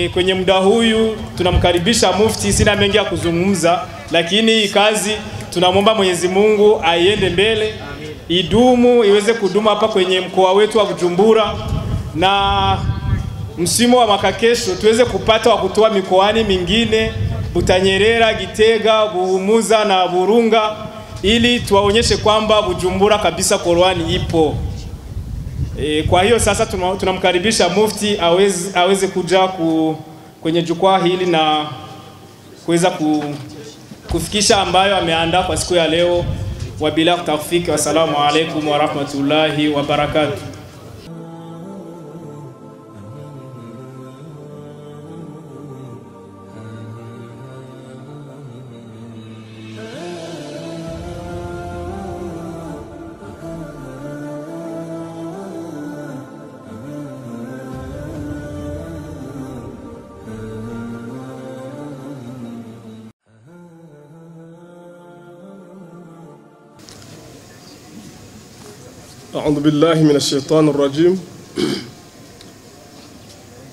kwenye muda huyu tunamkaribisha mufti. Sina mengi ya kuzungumza, lakini hii kazi tunamwomba Mwenyezi Mungu aiende mbele, idumu, iweze kudumu hapa kwenye mkoa wetu wa Bujumbura, na msimu wa mwaka kesho tuweze kupata wa kutoa mikoani mingine, Butanyerera, Gitega, Buhumuza na Burunga, ili tuwaonyeshe kwamba Bujumbura kabisa Korani ipo. Kwa hiyo sasa tunamkaribisha mufti aweze kuja kwenye jukwaa hili na kuweza kufikisha ambayo ameandaa kwa siku ya leo. Wabila tawfiki, wassalamu alaikum wa rahmatullahi wa barakatuh. أعوذ بالله من الشيطان الرجيم.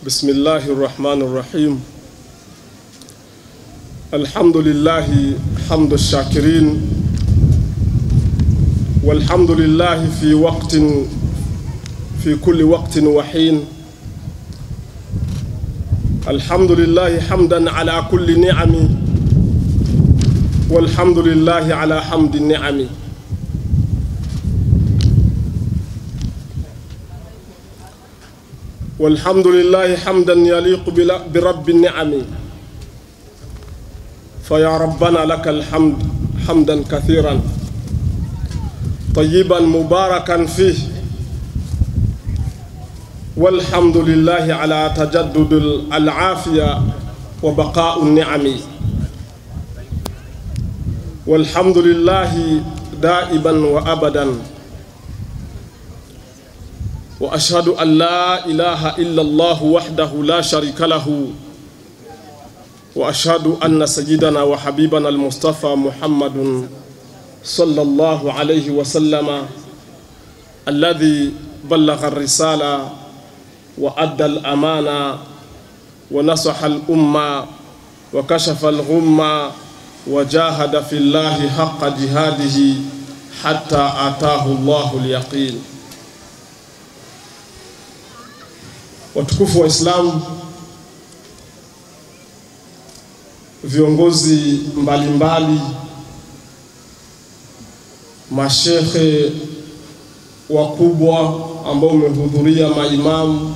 بسم الله الرحمن الرحيم. الحمد لله حمد الشاكرين، والحمد لله في كل وقت وحين. الحمد لله حمدا على كل نعم، والحمد لله على حمد النعم. والحمد لله حمدا يليق برب النعم. فيا ربنا لك الحمد حمدا كثيرا طيبا مباركا فيه، والحمد لله على تجدد العافية وبقاء النعم. والحمد لله دائما وأبدا. وأشهد أن لا إله إلا الله وحده لا شريك له، وأشهد أن سيدنا وحبيبنا المصطفى محمد صلى الله عليه وسلم الذي بلغ الرسالة وأدى الأمانة ونصح الأمة وكشف الغمة وجاهد في الله حق جهاده حتى آتاه الله اليقين. Watukufu wa Islam, viongozi mbalimbali, mashehe wakubwa ambao umehudhuria, maimamu,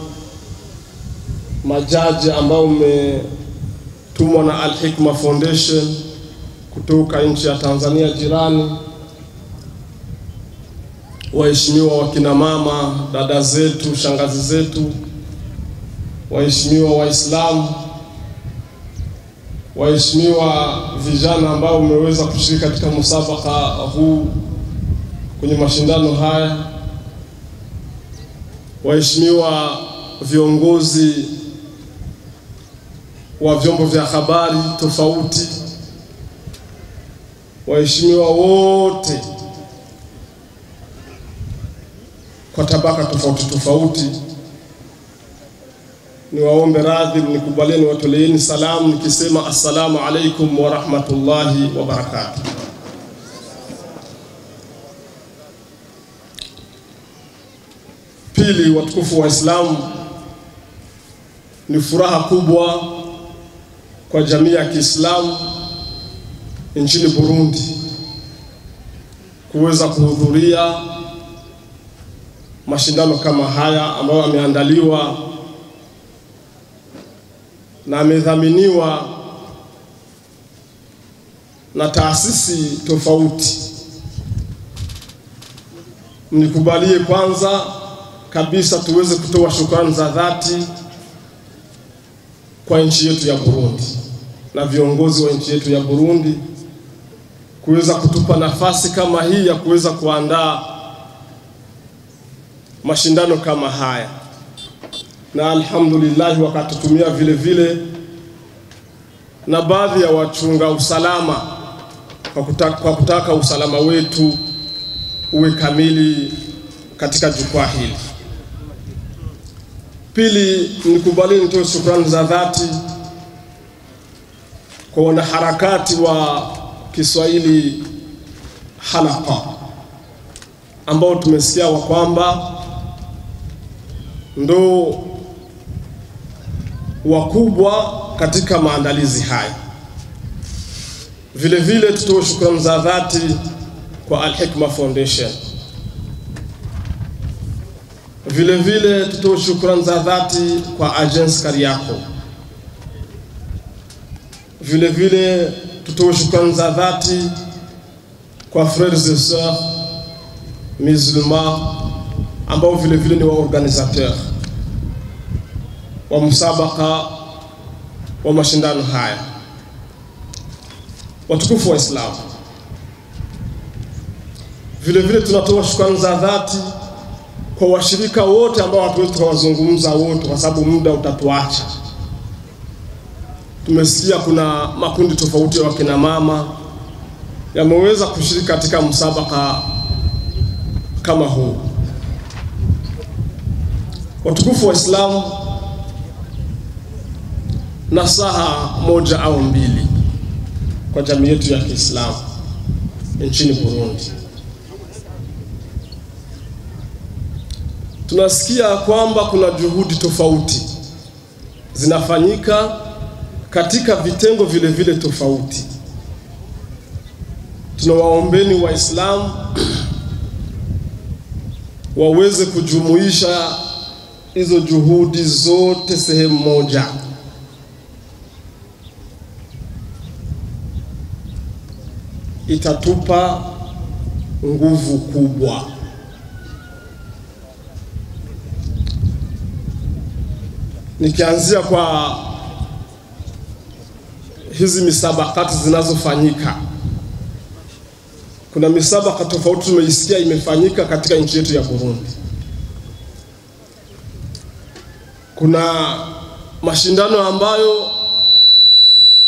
majaji ambao umetumwa na Al-Hikma Foundation kutoka nchi ya Tanzania jirani, waheshimiwa wakina mama, dada zetu, shangazi zetu, waheshimiwa Waislamu, waheshimiwa vijana ambao umeweza kushiriki katika musabaka huu kwenye mashindano haya, waheshimiwa viongozi wa vyombo vya habari tofauti, waheshimiwa wote kwa tabaka tofauti tofauti, niwaombe radhi, mnikubalieni watoleeni salamu nikisema assalamu alaikum wa rahmatullahi wa barakatuh. Pili, watukufu wa Islam, ni furaha kubwa kwa jamii ya Kiislamu nchini Burundi kuweza kuhudhuria mashindano kama haya ambayo yameandaliwa na amedhaminiwa na taasisi tofauti. Mnikubalie kwanza kabisa tuweze kutoa shukrani za dhati kwa nchi yetu ya Burundi na viongozi wa nchi yetu ya Burundi kuweza kutupa nafasi kama hii ya kuweza kuandaa mashindano kama haya. Na alhamdulillah wakatutumia vile vile na baadhi ya wachunga usalama kwa kutaka usalama wetu uwe kamili katika jukwaa hili. Pili, nikubali nitoe shukrani za dhati kwa wanaharakati wa Kiswahili Halaka ambao tumesikia wa kwamba ndo wakubwa katika maandalizi haya. Vile vile tutoe shukrani za dhati kwa Al-Hikma Foundation. Vile vile tutoe shukrani za dhati kwa Agence Kariako. Vile vile tutoe shukrani za dhati kwa frères et sœurs musulmans ambao vile vile ni waorganisateur wa msabaka wa mashindano haya. Watukufu wa Islam, vile vile tunatoa shukrani za dhati kwa washirika wote ambao hatuwezi tukawazungumza wote kwa sababu muda utatuacha. Tumesikia kuna makundi tofauti ya kina mama yameweza kushiriki katika msabaka kama huu. Watukufu wa Islam, nasaha moja au mbili kwa jamii yetu ya Kiislamu nchini Burundi. Tunasikia kwamba kuna juhudi tofauti zinafanyika katika vitengo vile vile tofauti. Tunawaombeni Waislamu waweze kujumuisha hizo juhudi zote sehemu moja. Itatupa nguvu kubwa. Nikianzia kwa hizi misabakati zinazofanyika. Kuna misabaka tofauti tumeisikia imefanyika katika nchi yetu ya Burundi. Kuna mashindano ambayo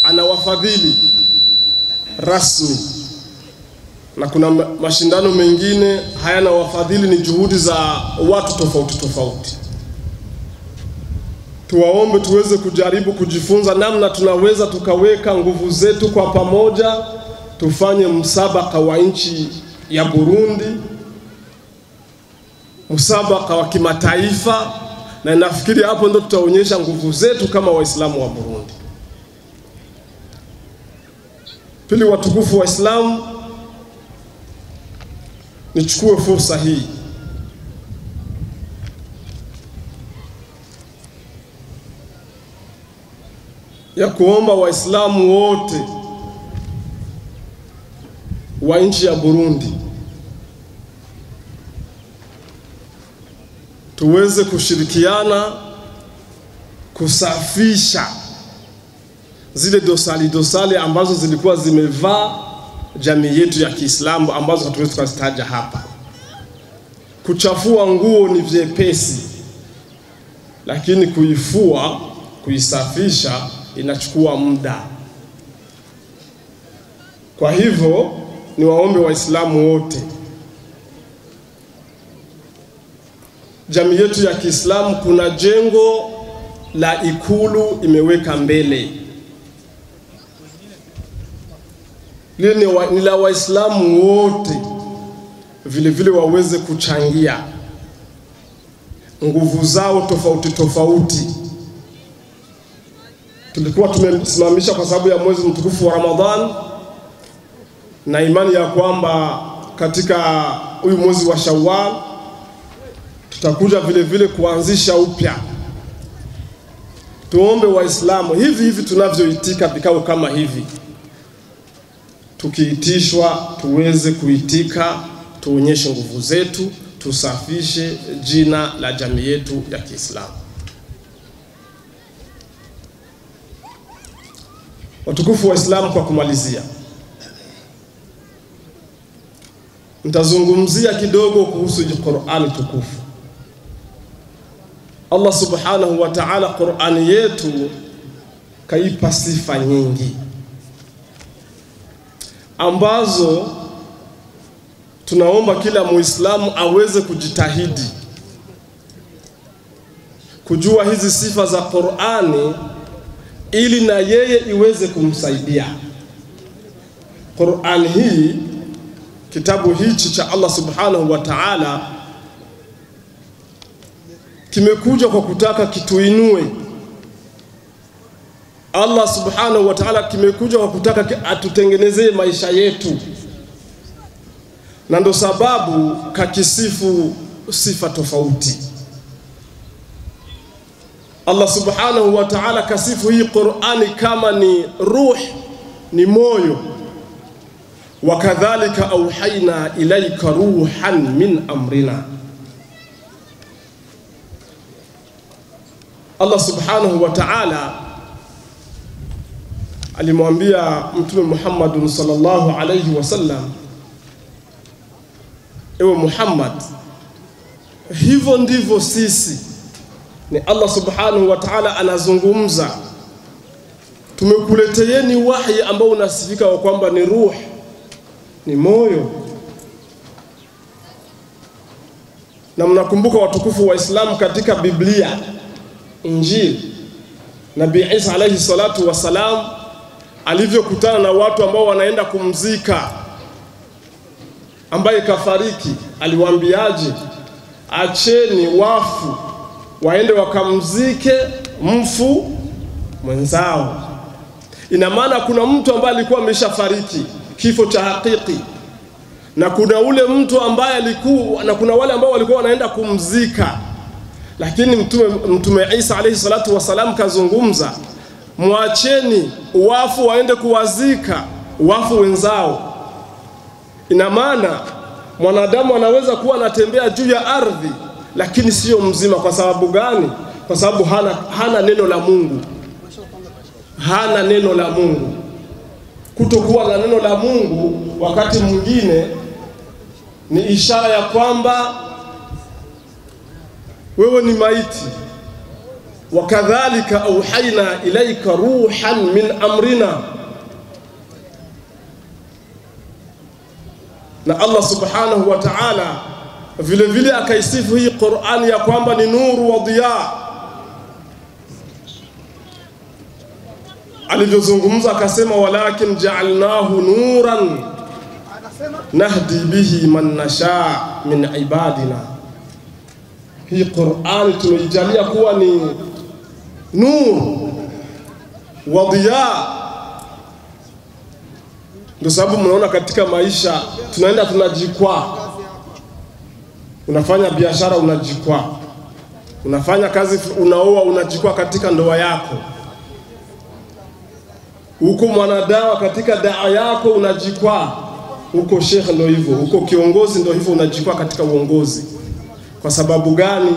anawafadhili rasmi, na kuna mashindano mengine hayana wafadhili, ni juhudi za watu tofauti tofauti. Tuwaombe tuweze kujaribu kujifunza namna tunaweza tukaweka nguvu zetu kwa pamoja, tufanye msabaka wa nchi ya Burundi, msabaka wa kimataifa, na nafikiri hapo ndo tutaonyesha nguvu zetu kama Waislamu wa Burundi. Pili, watukufu wa Islam, nichukue fursa hii ya kuomba Waislamu wote wa nchi ya Burundi tuweze kushirikiana kusafisha zile dosari ambazo zilikuwa zimevaa jamii yetu ya Kiislamu ambazo hatuwezi kuzitaja hapa. Kuchafua nguo ni vyepesi, lakini kuifua, kuisafisha inachukua muda. Kwa hivyo ni waombe Waislamu wote, jamii yetu ya Kiislamu kuna jengo la Ikulu imeweka mbele. Lile ni la Waislamu wote vile vile waweze kuchangia nguvu zao tofauti tofauti. Tulikuwa tumesimamisha kwa sababu ya mwezi mtukufu wa Ramadhan, na imani ya kwamba katika huyu mwezi wa Shawwal tutakuja vile vile kuanzisha upya. Tuombe Waislamu hivi tunavyoitika vikao kama hivi, tukiitishwa tuweze kuitika, tuonyeshe nguvu zetu, tusafishe jina la jamii yetu ya Kiislamu. Watukufu wa Islam, kwa kumalizia, nitazungumzia kidogo kuhusu Qur'ani tukufu. Allah subhanahu wa ta'ala Qur'ani yetu kaipa sifa nyingi ambazo tunaomba kila Muislamu aweze kujitahidi kujua hizi sifa za Qur'ani ili na yeye iweze kumsaidia. Qur'an hii, kitabu hichi cha Allah subhanahu wa ta'ala, kimekuja kwa kutaka kituinue. Allah subhanahu wa ta'ala kimekuja kwa kutaka atutengenezee maisha yetu, na ndo sababu kakisifu sifa tofauti. Allah subhanahu wa ta'ala kasifu hii Qur'ani kama ni ruh, ni moyo. Wakadhalika auhaina ilaika ruhan min amrina. Allah subhanahu wa ta'ala alimwambia Mtume Muhammad sallallahu alayhi wasallam, ewe Muhammad, hivyo ndivyo sisi, ni Allah subhanahu wa ta'ala anazungumza, tumekuleteeni wahi ambao unasifika wa kwamba ni ruh, ni moyo. Na mnakumbuka watukufu wa Islam, katika Biblia, Injili, Nabii Isa alayhi salatu wasalam alivyokutana na watu ambao wanaenda kumzika ambaye kafariki, aliwaambiaje? Acheni wafu waende wakamzike mfu mwenzao. Ina maana kuna mtu ambaye alikuwa ameshafariki kifo cha hakiki, na kuna ule mtu ambaye alikuwa, na kuna wale ambao walikuwa wanaenda kumzika. Lakini Mtume Isa alayhi salatu wasalam kazungumza, mwacheni wafu waende kuwazika wafu wenzao. Ina maana mwanadamu anaweza kuwa anatembea juu ya ardhi lakini sio mzima. Kwa sababu gani? Kwa sababu hana neno la Mungu. Hana neno la Mungu. Kutokuwa na neno la Mungu wakati mwingine ni ishara ya kwamba wewe ni maiti. Wakadhalika auhaina ilaika ruhan min amrina. Na Allah subhanahu wa ta'ala vile vile akaisifu hii Qur'ani ya kwamba ni nuru wa dhiya. Alivyozungumza akasema, walakin ja'alnahu nuran nahdi bihi man nasha min ibadina. Hii Qur'ani tunaijalia kuwa ni nuru wa dhiya. Ndio sababu mnaona katika maisha tunaenda tunajikwaa. Unafanya biashara unajikwaa, unafanya kazi, unaoa unajikwaa katika ndoa yako, huko mwanadawa katika daa yako unajikwaa, huko shekhe ndio hivyo, huko kiongozi ndio hivyo, unajikwaa katika uongozi. Kwa sababu gani?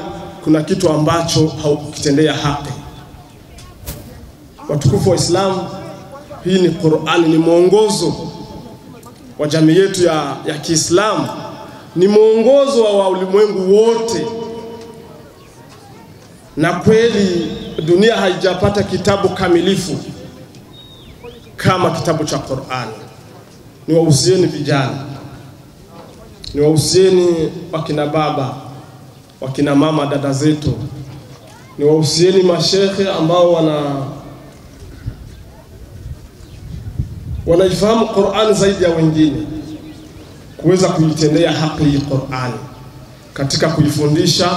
Kuna kitu ambacho haukitendea haki. Watukufu wa Islam, hii ni Qur'ani, ni mwongozo wa jamii yetu ya Kiislamu, ni mwongozo wa ulimwengu wote. Na kweli dunia haijapata kitabu kamilifu kama kitabu cha Qur'ani. Niwahusieni vijana, niwahusieni wakina baba, wakina mama, dada zetu, niwahusieni mashekhe ambao wanaifahamu Qur'ani zaidi ya wengine, kuweza kuitendea haki hii Qur'ani, katika kuifundisha,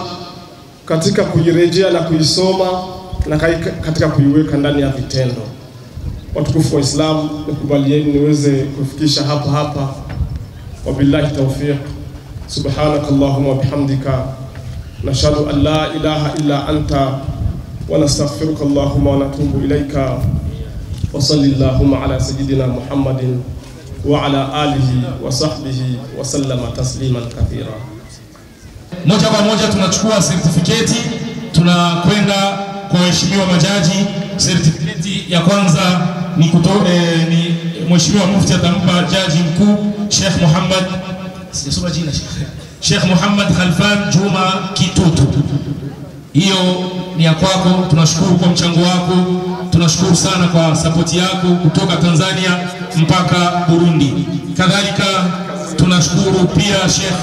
katika kuirejea na kuisoma, na katika kuiweka ndani ya vitendo. Watukufu wa Islam, nikubalieni niweze kufikisha hapa. Wabillahi tawfiq. Subhanakallahumma wa bihamdika, nashhadu an la ilaha illa anta, wa nastaghfiruka Allahumma wa natubu ilaika. Wa sallallahu ala sayyidina Muhammadin wa ala alihi wa sahbihi wa sallama tasliman kathira. Moja kwa moja tunachukua certificate, tunakwenda kwa waheshimiwa majaji. Certificate ya kwanza ni ni Mheshimiwa Mufti atampa jaji mkuu Sheikh Muhammad, sijasoma jina, Sheikh Muhammad Khalfan Juma Kitutu. Hiyo ni ya kwako. Tunashukuru kwa mchango wako, tunashukuru sana kwa support yako kutoka Tanzania mpaka Burundi. Kadhalika tunashukuru pia Sheikh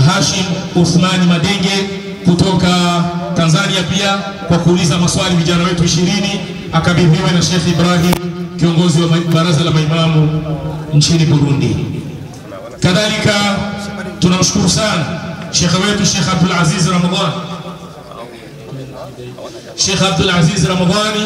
Hashim Uthmani Madenge kutoka Tanzania pia kwa kuuliza maswali vijana wetu 20 akabidhiwa na Sheikh Ibrahim, kiongozi wa baraza la maimamu nchini Burundi. Kadhalika tunamshukuru sana Sheikh wetu Sheikh Abdul Aziz Ramadhani, Sheikh Abdul Aziz Ramadhani,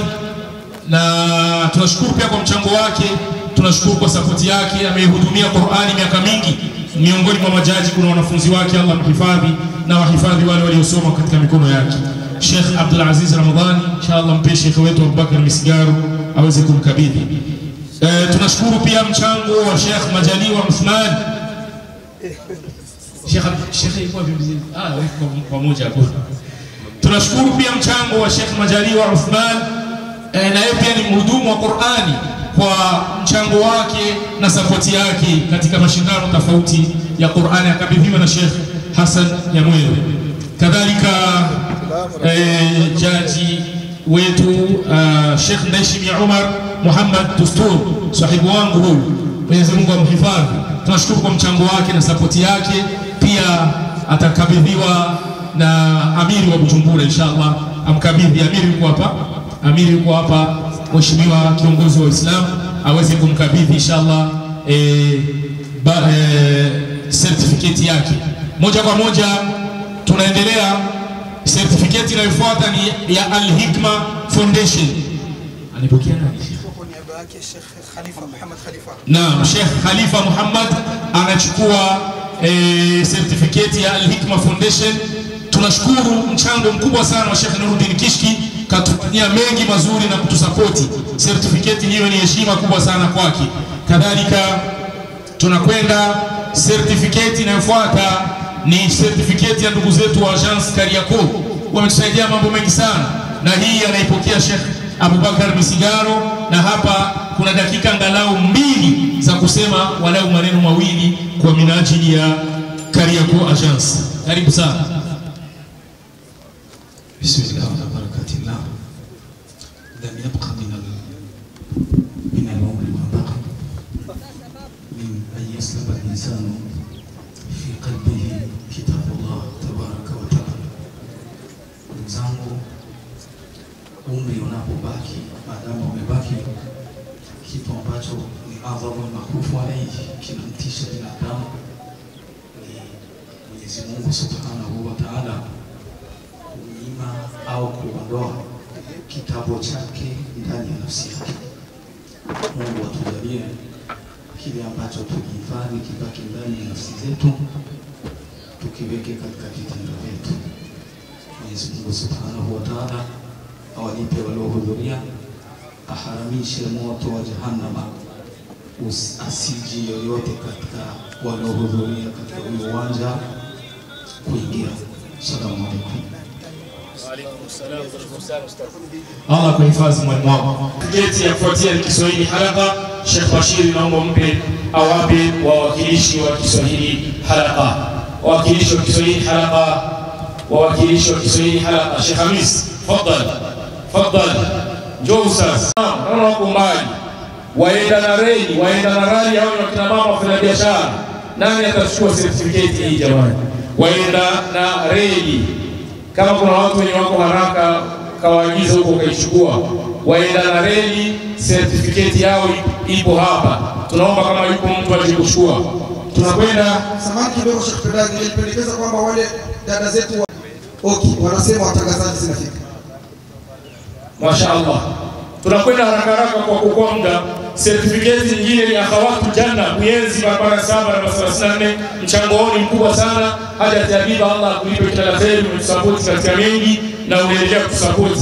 na tunashukuru pia kwa mchango wake, tunashukuru kwa support yake. Amehudumia Qur'ani miaka mingi, miongoni mwa majaji kuna wanafunzi wake, Allah mhifadhi na wahifadhi wale waliosoma katika mikono yake. Sheikh Abdul Aziz Ramadhani, inshallah mpe Sheikh wetu Abubakar Misigaro aweze kumkabidhi. Tunashukuru pia mchango wa Sheikh Majaliwa Uthman. Sheikh yuko vipi? Pamoja hapo. Tunashukuru pia mchango wa Sheikh Majaliwa Uthman, na yeye pia ni mhudumu wa Qur'ani, kwa mchango wake na support yake katika mashindano tofauti ya Qur'ani, akabidhiwa na Sheikh Hassan Nyamwele. Kadhalika jaji wetu Sheikh Ndaishimia Umar Muhammad Dustur, sahibu wangu huyu, Mwenyezi Mungu amhifadhi. Tunashukuru kwa mchango wake na support yake, pia atakabidhiwa na amiri wa Bujumbura, inshallah amkabidhi. Amiri yuko hapa, amiri yuko hapa, mheshimiwa kiongozi wa Uislamu aweze kumkabidhi inshallah certificate yake. Moja kwa moja tunaendelea. Certificate inayofuata ni ya Al-Hikma Foundation. Anipokea nani? Kwa niaba yake Sheikh Khalifa Muhammad Khalifa. Naam, Sheikh Khalifa Muhammad anachukua certificate ya Al-Hikma Foundation. Tunashukuru mchango mkubwa sana wa Sheikh Nuruddin Kishki, katufanyia mengi mazuri na kutusapoti. Certificate hiyo ni heshima kubwa sana kwake. Kadhalika tunakwenda certificate inayofuata ni certificate ya ndugu zetu wa Agence Kariakoo. Wametusaidia mambo mengi sana, na hii anaipokea Sheikh Abubakar Misigaro, na hapa kuna dakika angalau 2 za kusema walau maneno mawili kwa minajili ya Kariakoo Agence. Karibu sana. Bismillah wa barakatillah. Lam yabqa min al-umri ma baqa min an yaslaba al-insanu fi qalbihi kitabullah tabaraka wa taala. Mzangu, umri unapobaki, maadamu umebaki, kitu ambacho ni adhabu makufu alayhi, kinamtisha binadamu, ni Mwenyezi Mungu subhanahu wa taala kunyima au kuondoa kitabu chake ndani ya nafsi yake. Mungu atujalie kile ambacho tukihifadhi kibaki ndani ya nafsi zetu, tukiweke katika vitendo vyetu. Mwenyezi Mungu subhanahu wa taala awalipe waliohudhuria, aharamishe moto wa jahannama asiji yoyote katika waliohudhuria katika huyo uwanja kuingia. Assalamu alaikum. Allah kuhifadhi mwalimu wako. Keti ya kufuatia ni Kiswahili halaka. Sheikh Bashir, naomba mpe awape wawakilishi wa Kiswahili halaka. Wawakilishi wa Kiswahili halaka, wawakilishi wa Kiswahili halaka. Sheikh Hamis, tafadhali. Njoo sasa. Naona wako mbali. Waenda na reli hao ni wakina mama wafanya biashara. Nani atachukua certificate hii jamani? Waenda na reli. Kama kuna watu wenye wako haraka, kawaagiza huko kaichukua. Waenda na reli, certificate yao ipo hapa. Tunaomba kama yuko mtu aje kuchukua. Tunakwenda Samaki kidogo Sheikh Pedagi, nilipendekeza kwamba wale dada zetu wanasema watangazaji zinafika. Mashaallah. Tunakwenda haraka kwa kuokoa muda. Certificate nyingine ni Akhawatu Janna, Buyenzi barabara 7 na 34. Mchango wao ni mkubwa sana. Haja tabiba, Allah akulipe kila la kheri, umetusupport katika mengi na unaendelea kusupport.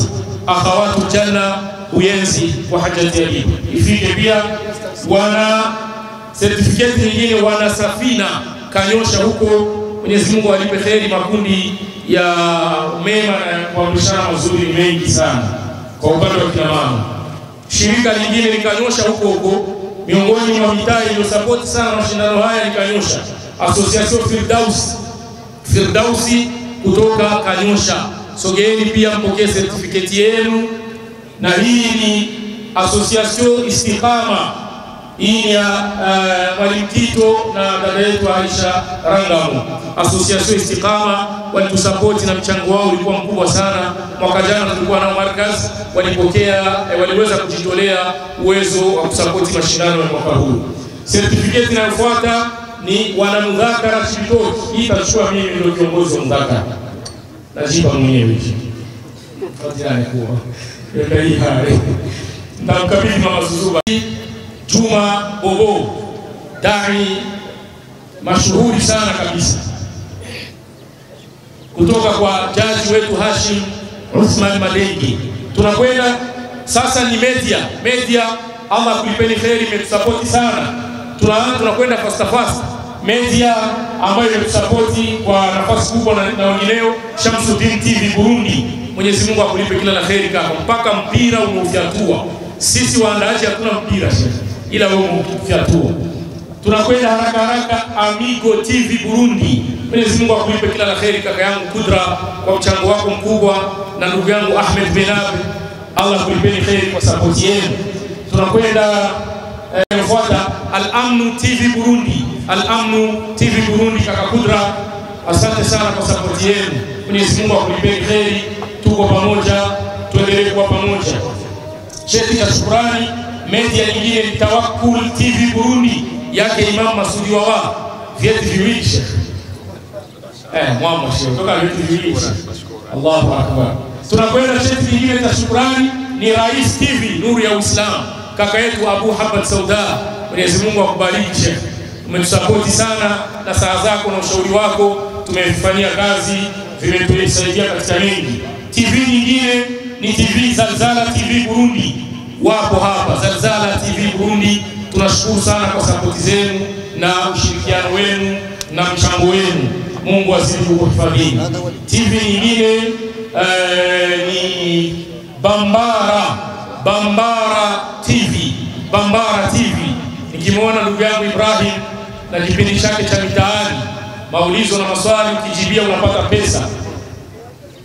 Akhawatu Janna Buyenzi kwa haja tabiba. Ifike pia wana certificate nyingine, wana Safina Kanyosha huko. Mwenyezi Mungu alipe kheri, makundi ya mema na kuamrishana mazuri mengi sana kwa upande wa kina mama. Shirika lingine likanyosha huko miongoni mwa mitaa iliyosupport sana mashindano haya likanyosha. Association Firdausi kutoka Kanyosha. Sogeeni pia mpokee certificate yenu. Na hii ni Association Istiqama Hii ni ya Mwalimu Tito na dada yetu Aisha Rangamu. Association Istiqama walitusupport na mchango wao ulikuwa mkubwa sana. Mwaka jana tulikuwa nao markaz, waliweza kujitolea uwezo wa kusupport mashindano ya mwaka huu. Certificate inayofuata ni wanamudhakara Chibitoki. Hii itachukua mimi ndio kiongozi wa mudhakara. Najipa mwenyewe. Fadhilani kwa. Ndio hali. Namkabidhi Mama Zuzuba. Juma Bobo, dai mashuhuri sana kabisa, kutoka kwa jaji wetu Hashim Uthman Madengi. Tunakwenda sasa ni media Allah kulipeni kheri, imetusupport sana. Tunakwenda fast media ambayo imetusapoti kwa nafasi kubwa na wengineo. Shamsuddin TV Burundi, Mwenyezi Mungu akulipe kila la kheri kaka, mpaka mpira umeufiatua. Sisi waandaaji hatuna mpira ila wewe umeufiatua. Tunakwenda haraka Amigo TV Burundi, Mwenyezi Mungu akulipe kila la kheri kaka yangu Kudra kwa mchango wako mkubwa, na ndugu yangu Ahmed Benabe, Allah kulipeni kheri kwa support yenu. Tunakwenda kufuata Al-Amnu TV Burundi, Al-Amnu TV Burundi kaka Kudra, asante sana kwa support yenu. Mwenyezi Mungu akulipeni kheri, tuko pamoja, tuendelee kuwa pamoja. Cheti cha shukrani media nyingine ni Tawakkul TV Burundi yake Imam Masudi Wawa, vyeti viwili Sheikh. Mwamba Sheikh, toka vyeti viwili. Allahu Akbar. Tunakwenda cheti nyingine cha shukrani ni Rais TV Nuru ya Uislamu, kaka yetu Abu Hamad Sauda. Mwenyezi Mungu akubariki Sheikh. Umetusapoti sana na saa zako na ushauri wako tumefanyia kazi, vimetusaidia katika mengi. TV nyingine ni TV Zalzala TV Burundi, wapo hapa Zalzala TV Burundi. Tunashukuru sana kwa support zenu na ushirikiano wenu na mchango wenu. Mungu azidi kukuhifadhi. TV nyingine ni Bambara TV. Nikimwona ndugu yangu Ibrahim na kipindi chake cha mitaani, maulizo na maswali ukijibia unapata pesa.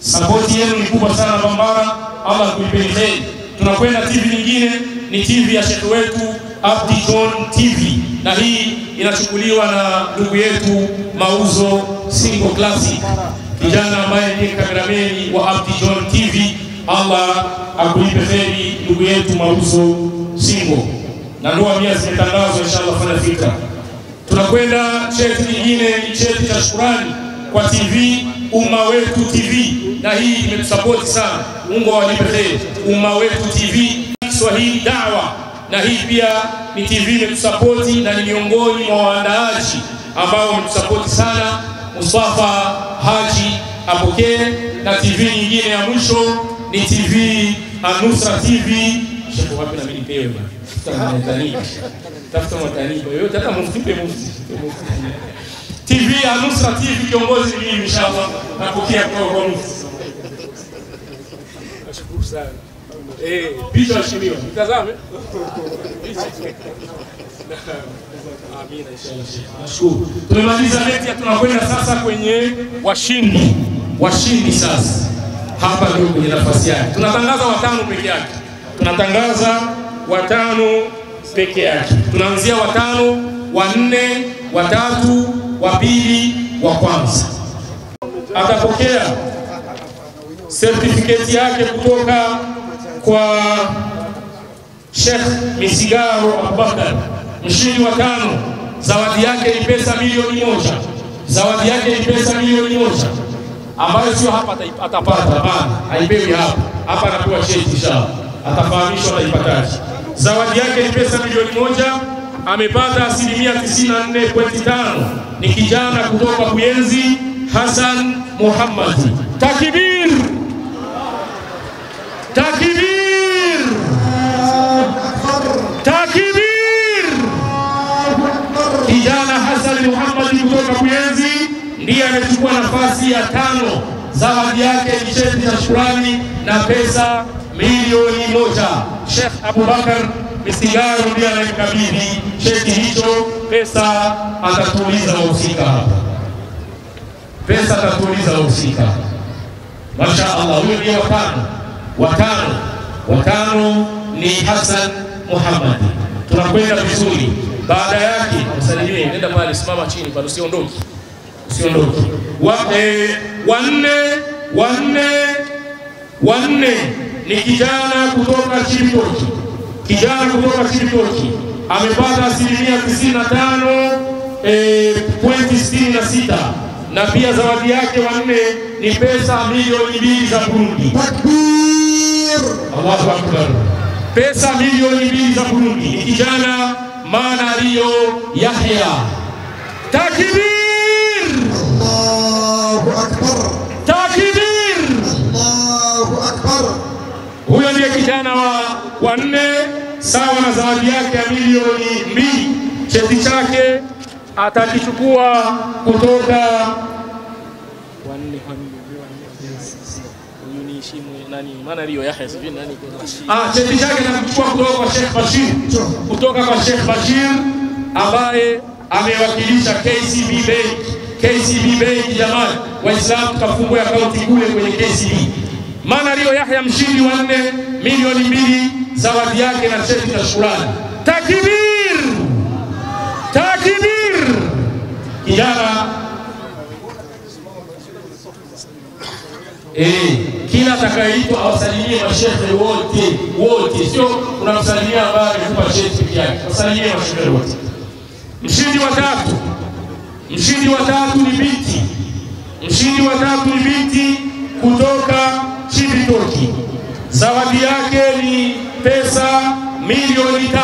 Support yenu ni kubwa sana Bambara, Allah kulipeni kheri. Tunakwenda TV nyingine ni TV ya Sheikh wetu Abdi John TV, na hii inachukuliwa na ndugu yetu Mauzo Single Classic, kijana ambaye ndiye kamerameni wa Abdi John TV. Allah akulipe kheri ndugu yetu Mauzo Single, na ndoa mia zimetangazwa inshallah, fanya fikra. Tunakwenda cheti nyingine ni cheti cha shukrani kwa TV Umma Wetu TV, na hii imetusupport sana. Mungu awalipe kheri. Umma Wetu TV Kiswahili Dawa, na hii pia ni TV imetusupport na ni miongoni mwa waandaaji ambao wametusupport sana. Mustafa Haji apokee. Na TV nyingine ya mwisho ni TV Anusra TV. Sheikh wapi na mimi nipewe bwana. Tafuta matani yote, hata mufti. TV Anusra TV kiongozi mimi inshallah napokea kwa mufti. Nashukuru sana. Picha shimio. Mtazame. Amina inshallah. Nashukuru. Tumemaliza media, tunakwenda sasa kwenye washindi sasa. Hapa ndio kwenye nafasi yake. Tunatangaza watano peke yake. Tunaanzia watano, wanne, watatu, wa pili, wa kwanza. Atapokea certificate yake kutoka kwa Sheikh Misigaro Abubakar, mshindi wa tano. Zawadi yake ni pesa milioni 1. Zawadi yake ni pesa milioni 1 ambayo sio hapa atapata, hapana, haipewi hapa. Hapa anapewa cheti inshallah. Atafahamishwa ataipataje. Zawadi yake ni pesa milioni 1. Amepata 94.5. Ni kijana kutoka Buyenzi, Hassan Muhammad. Takbir! Takbir! Takbir! Kijana Hassan Muhammad kutoka Buyenzi ndiye amechukua nafasi ya 5. Zawadi yake ni cheti cha shukrani na pesa milioni 1. Sheikh Abubakar Misigaro ndiye anayekabidhi cheti hicho. Pesa atatuliza wahusika hapa. Mashaallah, huyo ndiye watano ni Hassan Muhammad. tunakwenda vizuri. Baada yake msalimie, nenda pale, simama chini pale, usiondoke. Wanne ni kijana kutoka Chibitoki. Amepata 95.66 na pia zawadi yake wanne ni pesa milioni 2 za Burundi. Takbir! Allahu Akbar. Pesa milioni 2 za Burundi. Ni kijana Manario Yahya. Takbir! Allahu Akbar! Takbir! Allahu Akbar! Huyo ndiye kijana wa 4 sawa na zawadi yake ya milioni 2. Cheti chake atakichukua kutoka cheti chake atakichukua kutoka kwa Sheikh Bashir ambaye amewakilisha KCB Bank jamani, Waislamu kafungua akaunti kule kwenye KCB. Manario Yahya mshindi wa 4 milioni 2 zawadi yake na cheti cha shukrani. Takbir! Takbir! Kijana kila atakayeitwa awasalimie mashehe wote, sio unamsalimia ambaye amekupa cheti peke yake. Wasalimie mashehe wote. Mshindi wa tatu ni binti kutoka Chibitoki. Zawadi yake ni pesa milioni 3.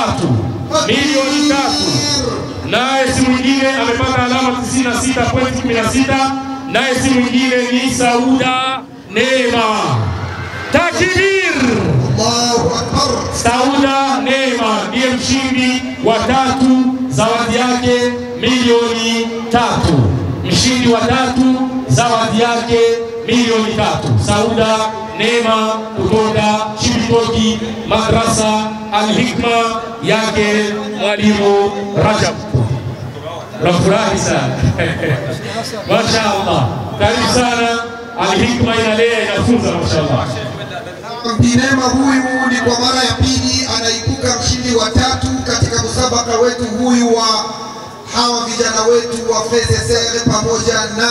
Naye si mwingine amepata alama 96.16. Naye si mwingine ni Sauda Neema. Takbir! Allahu Akbar! Sauda Neema ndiye mshindi wa 3, zawadi yake milioni 3. Mshindi wa 3, zawadi yake milioni 3. Sauda Neema kutoka Chibitoki, madrasa Al-Hikma yake mwalimu Rajab. Nafurahi sana. Mashaallah. Karibu sana. Al-Hikma inalea, inafunza mashaallah. Binema huyu ni kwa mara ya pili anaibuka mshindi wa 3 katika musabaka wetu huyu wa hawa vijana wetu wa FSSR pamoja na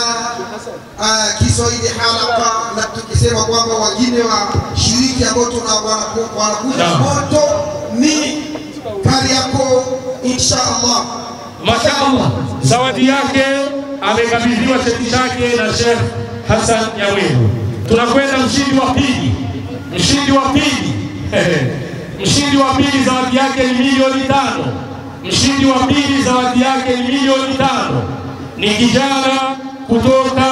Kiswahili halaka, na tukisema kwamba wengine wa shiriki ambao wanakuja moto ni Kariako inshallah. Mashaallah. Zawadi yake amekabidhiwa cheti chake na Sheikh Hassan Yaweru. Tunakwenda mshindi wa pili. Mshindi wa pili zawadi yake ni milioni 5. Mshindi wa pili zawadi yake ni milioni 5. Ni kijana kutoka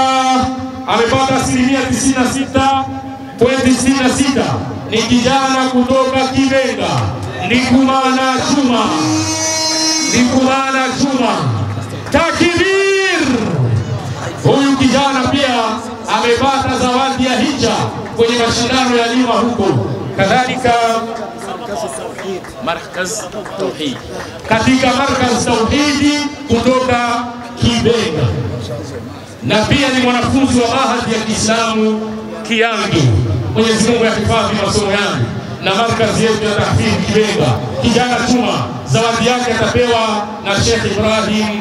amepata 96.66. Ni kijana kutoka Kibenga. Ndikumana Juma. Takbir! Huyu kijana pia amepata zawadi ya hija kwenye mashindano ya lima huko. Kadhalika Markaz Tauhid. Katika Markaz Tauhid kutoka Kibenga. Na pia ni mwanafunzi wa mahadi ya Kiislamu Kiangi. Mwenyezi Mungu ahifadhi masomo yangu. Na markazi yetu ya tahfidh Kibenga. Kijana Juma, zawadi yake atapewa na Sheikh Ibrahim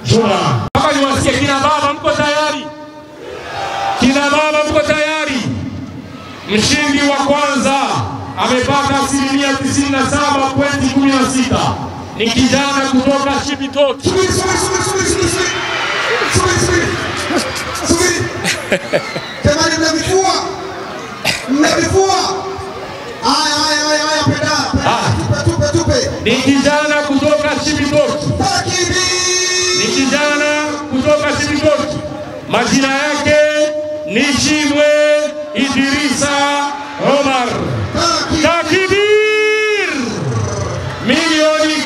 Juma. Hapa niwasikie kina baba, mko tayari? Mshindi wa kwanza amepata 97.16. Ni kijana kutoka Chibitoki. Jamani, mmevifua. Haya, peda. Tupe. Ni kijana kutoka Chibitoki. Majina yake ni Chimwe Idrisa Omar. Takbir! Milioni 10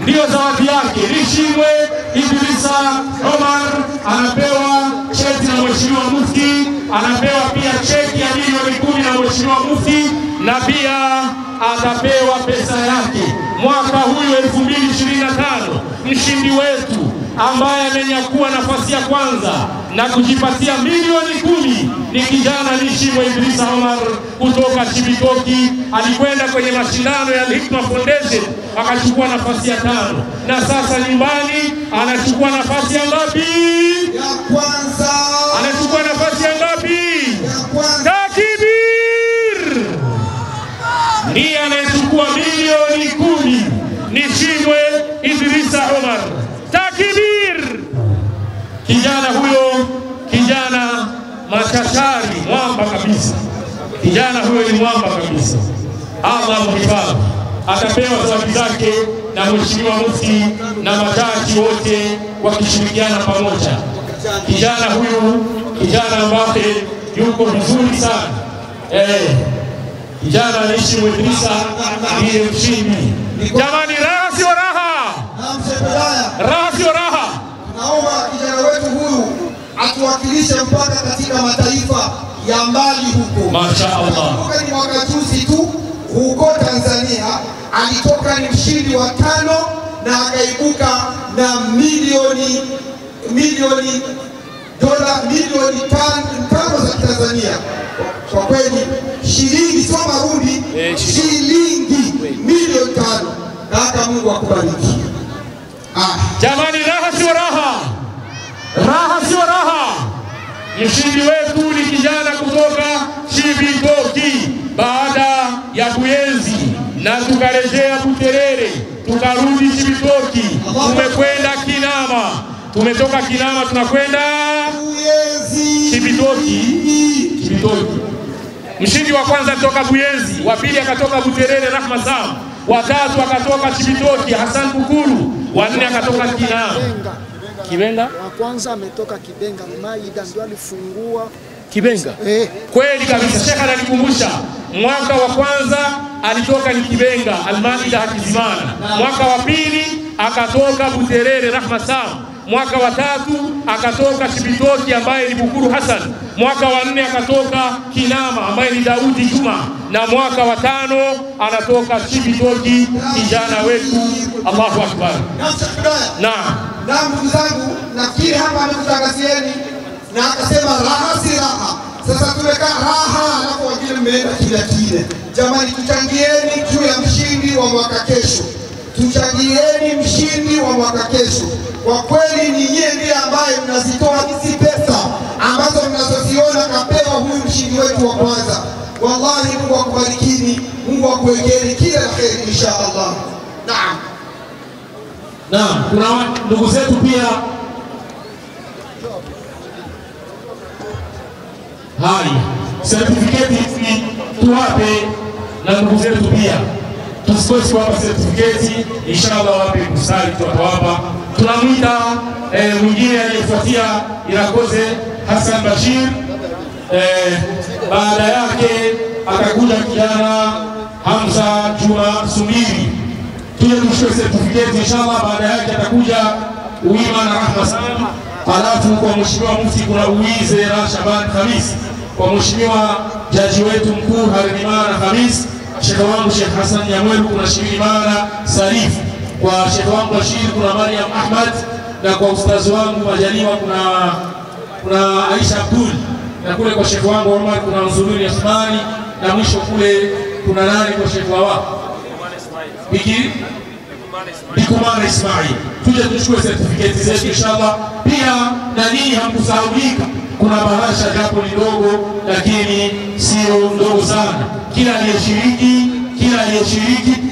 ndio zawadi yake. Ni Chimwe Idrisa Omar anapewa cheti na Mheshimiwa Mufti, anapewa pia cheki ya milioni 10 na Mheshimiwa Mufti, na pia atapewa pesa yake. Mwaka huyu 2025 mshindi wetu ambaye amenyakua nafasi ya kwanza na kujipatia milioni 10 ni kijana Nishimwe Idrisa Omar kutoka Chibitoki. Alikwenda kwenye mashindano ya Hikma Foundation akachukua nafasi ya 5, na sasa nyumbani anachukua nafasi ya ngapi? Ya kwanza. Anachukua nafasi ya ngapi? Ya kwanza. Takbir! Ndiye anayechukua milioni 10 Nishimwe Idrisa Omar. Takbir! Kijana huyo, kijana machachari, mwamba kabisa. Kijana huyo ni mwamba kabisa. Allah mhifadhi. Atapewa zawadi zake na Mheshimiwa Mufti na majaji wote wakishirikiana pamoja. Kijana huyu, kijana ambaye yuko vizuri sana. Kijana Nishimwe Idrisa ndiye mshindi. Jamani, raha sio raha. Raha sio raha. Naomba kijana wetu huyu atuwakilishe mpaka katika mataifa ya mbali huko. Mashaallah. Ni mwaka juzi tu huko Tanzania alitoka ni mshindi wa 5 na akaibuka na dola milioni 5 za Tanzania. Kwa kweli shilingi sio marundi, shilingi milioni 5. Na Mungu akubariki. Jamani, raha sio raha. Raha sio raha. Mshindi wetu ni kijana kutoka Chibitoki. Baada ya kuenzi na tukarejea Buterere, tukarudi Chibitoki, tumekwenda Kinama. Tumetoka Kinama tunakwenda Chibitoki. Mshindi wa kwanza kutoka Buyenzi, wa pili akatoka Buterere Rahma Sam, wa tatu akatoka Chibitoki Hassan Bukuru, wa 4 akatoka Kinama. Kibenga? Wa kwanza ametoka Kibenga, Maida ndio alifungua Kibenga. Kweli kabisa, Sheikh ananikumbusha. Mwaka wa kwanza alitoka ni Kibenga, Al-Maida Hakizimana. Mwaka wa pili akatoka Buterere Rahma Sam. Mwaka wa 3 akatoka Chibitoki ambaye ni Bukuru Hassan. Mwaka wa 4 akatoka Kinama ambaye ni Daudi Juma, na mwaka wa 5 anatoka Chibitoki kijana wetu. Allahu Akbar. Na ndugu zangu, nafikiri hapa amekutangazieni na akasema raha si raha. Sasa tumekaa raha alafu wengine mmeenda kile. Jamani, tuchangieni juu ya mshindi wa mwaka kesho. Tuchangieni mshindi wa mwaka kesho. Kwa kweli ni nyie ndiye ambaye mnazitoa hizi pesa ambazo mnazoziona kapewa huyu mshindi wetu wa kwanza. Wallahi Mungu akubarikini, Mungu akuwekeni kila la kheri insha Allah. Naam. Naam, kuna ndugu zetu pia. Hai, certificate hizi tuwape na ndugu zetu pia. Tusikose kuwapa certificate, inshallah wape kusali tutawapa. Tunamwita mwingine aliyefuatia Irakoze Hassan Bashir. Baada yake atakuja kijana Hamza Juma Sumiri. Tuje tushike certificate inshallah. Baada yake atakuja Uima na Rahma Sam. Alafu kwa Mheshimiwa Mufti kuna Uize na Shaban Khamis. Kwa Mheshimiwa Jaji wetu mkuu Harimana Khamis. Sheikh wangu Sheikh Hassan Nyamwelu kuna Shirimana Sarif. Kwa Sheikh wangu Bashir kuna Mariam Ahmad, na kwa ustazi wangu Majaliwa kuna Aisha Abdul, na kule kwa Sheikh wangu Omar kuna Nzururi Asmani, na mwisho kule kuna nani kwa Sheikh wa Bikumana Ismail. Tuje tuchukue certificate zetu inshallah. Pia na ninyi hamkusahaulika, kuna bahasha japo ni ndogo lakini sio ndogo sana. Kila aliyeshiriki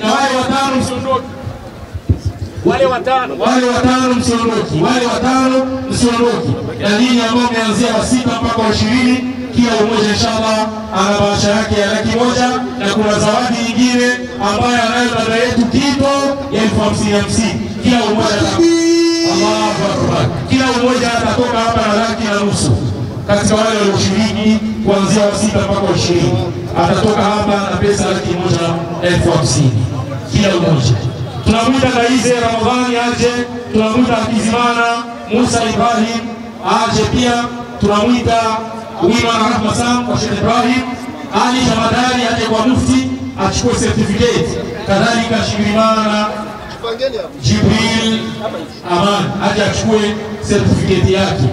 na wale watano msiondoki. Wale watano msiondoki. Na ninyi ambao mmeanzia wa 6 mpaka wa 20, kila mmoja inshallah ana bahasha yake ya 100,000, na kuna zawadi nyingine ambayo anayo dada yetu Tito ya 50,000. Kila mmoja Allahu Akbar. Kila mmoja atatoka hapa na 1,500,000 katika wale walioshiriki kuanzia wa 6 mpaka wa 20. Atatoka hapa na pesa 1,50,000 kila mmoja. Tunamwita Daize Ramadhani aje, tunamwita Kizimana Musa Ibrahim aje pia, tunamwita Uima na Rahma Sam kwa Sheikh Ibrahim Ali Jamadari aje kwa Mufti achukue certificate. Kadhalika Shirimana Jibril Aman aje achukue certificate yake.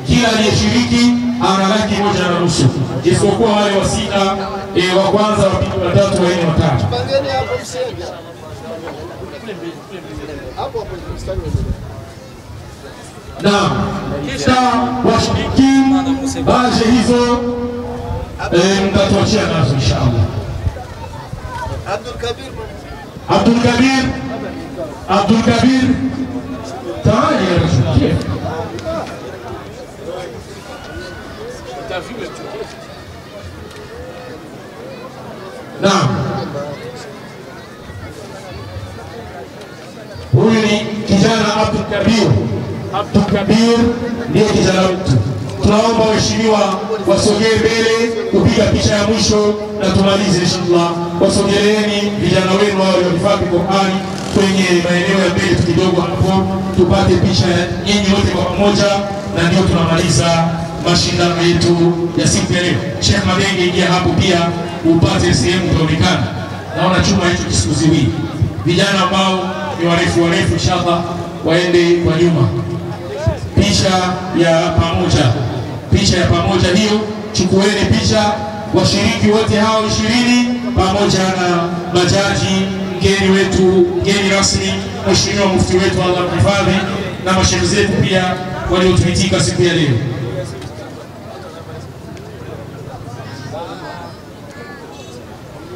Kila aliyeshiriki ana laki moja na nusu, isipokuwa wale wa sita, wa kwanza, wa pili, wa tatu, wa nne, wa tano. Naam, kisha washiriki baje hizo mtatuachia nazo inshallah. Abdul Kabir تعالي يا رجل كيف نعم huyu ni kijana Abdul Kabir ndiye kijana wetu. Tunaomba waheshimiwa wasogee mbele kupiga picha ya mwisho na tumalize inshallah. Wasogeleeni vijana wenu wao waliohifadhi Qur'ani kwenye maeneo ya mbele kidogo hapo, tupate picha nyinyi wote kwa pamoja, na ndio tunamaliza mashindano yetu ya siku ya leo. Sheikh Madenge, ingia hapo pia upate sehemu kuonekana. Naona chuma hicho kisikuziwi. Vijana ambao ni warefu inshallah waende kwa nyuma. Picha ya pamoja hiyo, chukueni picha washiriki wote hao 20 pamoja na majaji, mgeni rasmi, mheshimiwa mufti wetu Allah mhifadhi, na mashehe zetu pia waliotuitika siku ya leo.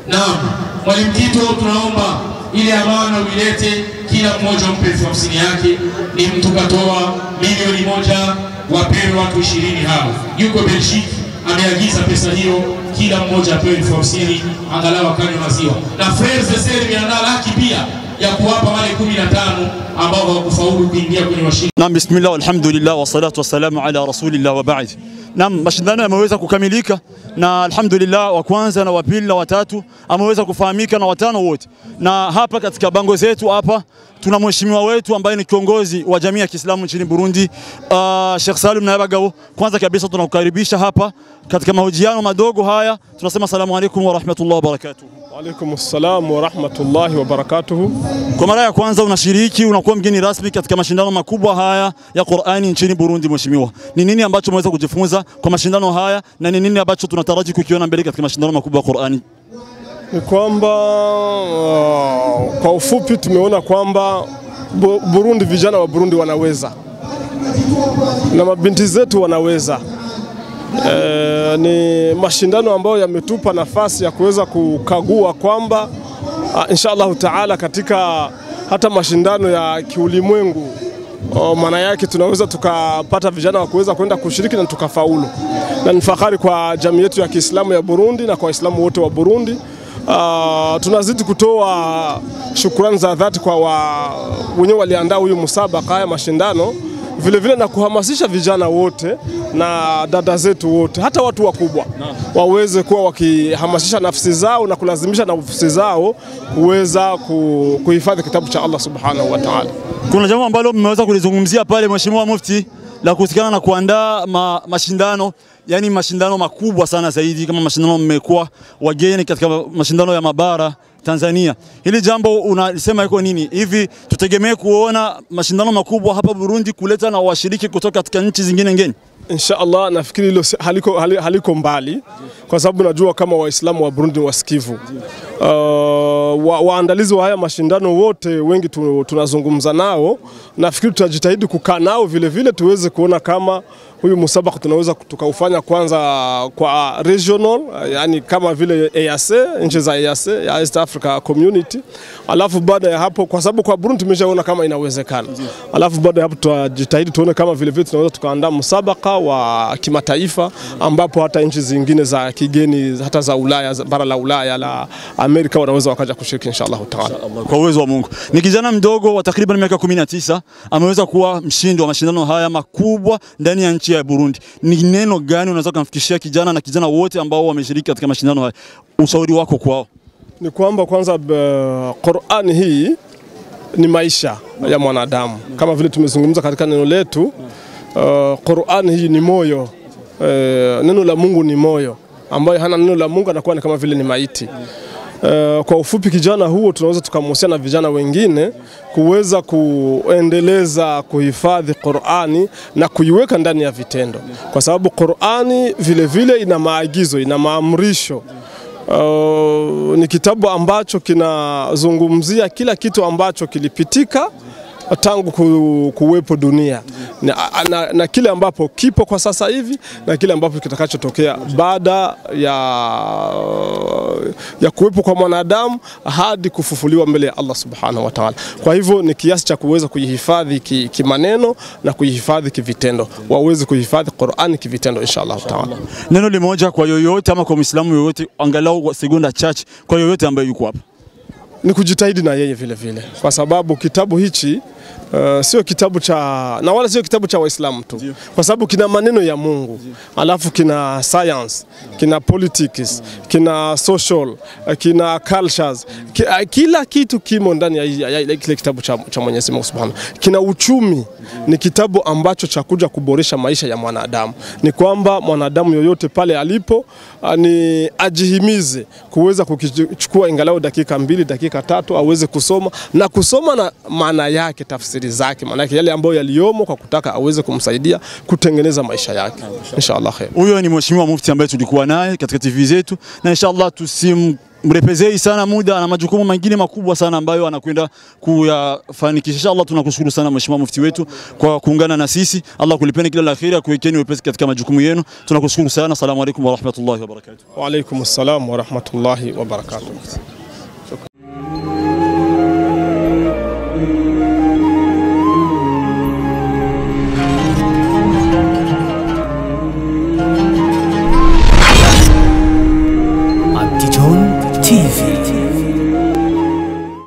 Naam, Mwalimu Tito, tunaomba ile amana uilete, kila mmoja mpe 50 yake. Ni mtu katoa milioni 1, wapewe watu 20 hao. Yuko Belgique, ameagiza pesa hiyo, kila mmoja apewe 50 angalau akanywe maziwa. Na Frères de Sœurs ameandaa laki pia ya kuwapa wale 15 ambao hawakufaulu kuingia kwenye mashindano. Naam, bismillah walhamdulillah wassalatu wassalamu ala rasulillah wa ba'd. Naam, mashindano yameweza kukamilika na alhamdulillah, wa kwanza na wa pili na wa tatu ameweza kufahamika na watano wote. Na hapa katika bango zetu hapa tuna mheshimiwa wetu ambaye ni kiongozi wa jamii ya Kiislamu nchini Burundi, Sheikh Salim Nayabagabo. Kwanza kabisa tunakukaribisha hapa katika mahojiano madogo haya. Tunasema asalamu alaykum wa rahmatullahi wa barakatuh. Wa alaykum assalam wa rahmatullahi wa barakatuh. Kwa mara ya kwanza unashiriki, unakuwa mgeni rasmi katika mashindano makubwa haya ya Qur'ani nchini Burundi. Mheshimiwa, ni nini ambacho umeweza kujifunza kwa mashindano haya na ni nini ambacho tunataraji kukiona mbele katika mashindano makubwa ya Qur'ani? Ni kwamba kwa ufupi tumeona kwamba Burundi, vijana wa Burundi wanaweza na mabinti zetu wanaweza. Ni mashindano ambayo yametupa nafasi ya kuweza kukagua kwamba inshallah taala katika hata mashindano ya kiulimwengu, maana yake tunaweza tukapata vijana wa kuweza kwenda kushiriki na tukafaulu. Na ni fahari kwa jamii yetu ya Kiislamu ya Burundi na kwa Waislamu wote wa Burundi. Tunazidi kutoa shukrani za dhati kwa wenyewe waliandaa huyu musabaka haya mashindano, vile na kuhamasisha vijana wote na dada zetu wote, hata watu wakubwa waweze kuwa wakihamasisha nafsi zao na kulazimisha nafsi zao kuweza kuhifadhi kitabu cha Allah subhanahu wa ta'ala. Kuna jambo ambalo mmeweza kulizungumzia pale Mheshimiwa Mufti la kuhusiana na kuandaa mashindano, yani mashindano makubwa sana zaidi, kama mashindano mmekuwa wageni katika mashindano ya mabara Tanzania. Hili jambo unalisema iko nini? Hivi tutegemee kuona mashindano makubwa hapa Burundi kuleta na washiriki kutoka katika nchi zingine ngeni? Inshallah, nafikiri hilo haliko mbali, kwa sababu najua kama Waislamu wa Burundi wasikivu. Waandalizi wa haya mashindano wote wengi tunazungumza nao, nafikiri tutajitahidi kukaa nao vile tuweze kuona kama huyu musabaka tunaweza tukaufanya kwanza kwa regional, yani kama vile EAC, nchi za EAC, ya East Africa Community. Alafu baada ya hapo, kwa sababu kwa Burundi tumeshaona kama inawezekana, alafu baada ya hapo tutajitahidi tuone kama vile tunaweza tukaandaa musabaka wa kimataifa, ambapo hata nchi zingine za kigeni, hata za Ulaya, bara la Ulaya, la Amerika, wanaweza wakaja kushiriki inshallah taala. Kwa uwezo wa Mungu. Ni kijana mdogo wa takriban miaka 19 ameweza kuwa mshindi wa mashindano haya makubwa ndani ya nchi ya Burundi. Ni neno gani unaweza kumfikishia kijana na kijana wote ambao wameshiriki katika mashindano haya? Ushauri wako kwao? Ni kwamba kwanza Qur'ani hii ni maisha ya mwanadamu, kama vile tumezungumza katika neno letu. Qur'ani hii ni moyo, neno la Mungu ni moyo, ambaye hana neno la Mungu anakuwa ni kama vile ni maiti. Kwa ufupi, kijana huo tunaweza tukamhusiana na vijana wengine kuweza kuendeleza kuhifadhi Qur'ani na kuiweka ndani ya vitendo, kwa sababu Qur'ani vile vile ina maagizo, ina maamrisho. Ni kitabu ambacho kinazungumzia kila kitu ambacho kilipitika tangu kuwepo dunia na kile ambapo kipo kwa sasa hivi na kile ambapo kitakachotokea baada ya kuwepo kwa mwanadamu hadi kufufuliwa mbele ya Allah subhanahu wa ta'ala. Kwa hivyo ni kiasi cha kuweza kuihifadhi kimaneno na kuihifadhi kivitendo, waweze kuhifadhi Qur'ani kivitendo inshallah ta'ala. Neno limoja kwa yoyote ama kwa Muislamu yoyote, angalau sekunde chache kwa yoyote ambaye yuko hapa, ni kujitahidi na yeye vile vile, kwa sababu kitabu hichi sio kitabu cha na wala sio kitabu cha Waislamu tu, kwa sababu kina maneno ya Mungu, alafu kina science, kina politics, kina social, kina cultures, kila kitu kimo ndani ya kile kitabu cha Mwenyezi Mungu Subhanahu. Kina uchumi, ni kitabu ambacho cha kuja kuboresha maisha ya mwanadamu. Ni kwamba mwanadamu yoyote pale alipo ni ajihimize kuweza kuchukua ingalau dakika 2, dakika 3 aweze kusoma na maana yake, tafsiri zake, maana yake yale ambayo yaliomo, kwa kutaka aweze kumsaidia kutengeneza maisha yake inshallah khair. Huyo ni Mheshimiwa Mufti ambaye tulikuwa naye katika TV zetu, na inshallah mrepezei sana muda na majukumu mengine makubwa sana ambayo anakwenda kuyafanikisha. Inshallah tunakushukuru sana Mheshimiwa Mufti wetu kwa kuungana na sisi. Allah kulipeni kila la kheri, kuwekeni wepesi katika majukumu yenu. Tunakushukuru sana. Asalamu alaykum wa rahmatullahi wa barakatuh. Wa alaykum assalam wa rahmatullahi wa barakatuh.